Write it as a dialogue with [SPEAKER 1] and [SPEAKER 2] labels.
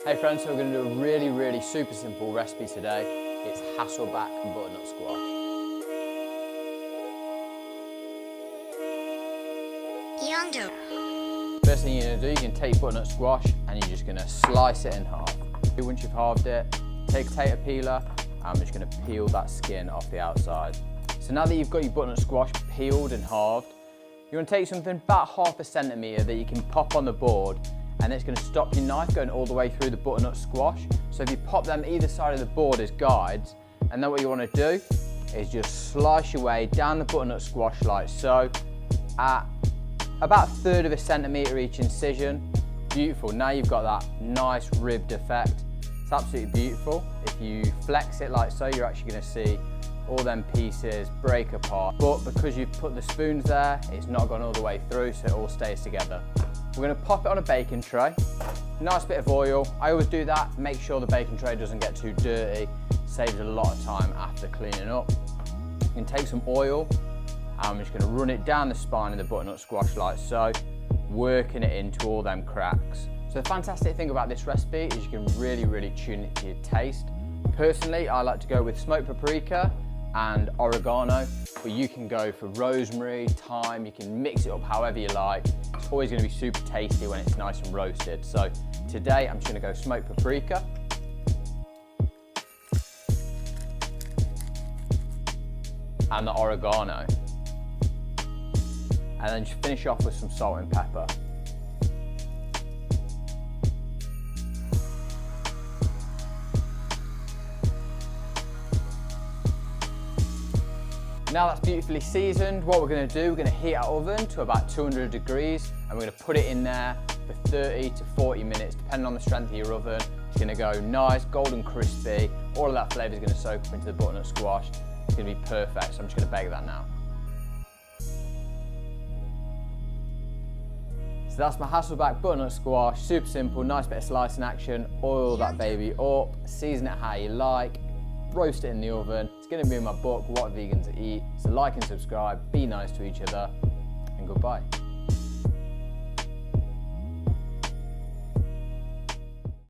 [SPEAKER 1] Hey friends, so we're going to do a really super simple recipe today. It's Hasselback butternut squash. First thing you're going to do, you can take butternut squash and you're just going to slice it in half. Once you've halved it, take a potato peeler and I'm just going to peel that skin off the outside. So now that you've got your butternut squash peeled and halved, you're going to take something about ½ centimetre that you can pop on the board, and it's going to stop your knife going all the way through the butternut squash. So if you pop them either side of the board as guides, and then what you want to do is just slice your way down the butternut squash like so, at about 1/3 of a centimetre each incision. Beautiful, now you've got that nice ribbed effect. It's absolutely beautiful. If you flex it like so, you're actually going to see all them pieces break apart. But because you've put the spoons there, it's not gone all the way through, so it all stays together. We're going to pop it on a baking tray. Nice bit of oil. I always do that. Make sure the baking tray doesn't get too dirty. Saves a lot of time after cleaning up. You can take some oil. I'm just going to run it down the spine of the butternut squash like so, working it into all them cracks. So the fantastic thing about this recipe is you can really tune it to your taste. Personally, I like to go with smoked paprika and oregano, but you can go for rosemary, thyme, you can mix it up however you like. It's always going to be super tasty when it's nice and roasted. So today I'm just going to go smoked paprika. And the oregano. And then just finish off with some salt and pepper. Now that's beautifully seasoned, what we're going to do, we're going to heat our oven to about 200 degrees and we're going to put it in there for 30 to 40 minutes, depending on the strength of your oven. It's going to go nice, golden crispy, all of that flavour is going to soak up into the butternut squash. It's going to be perfect, so I'm just going to bake that now. So that's my Hasselback butternut squash, super simple, nice bit of slicing action, oil that baby up, season it how you like, roast it in the oven. It's going to be in my book, What Vegans Eat. So like and subscribe, be nice to each other, and goodbye.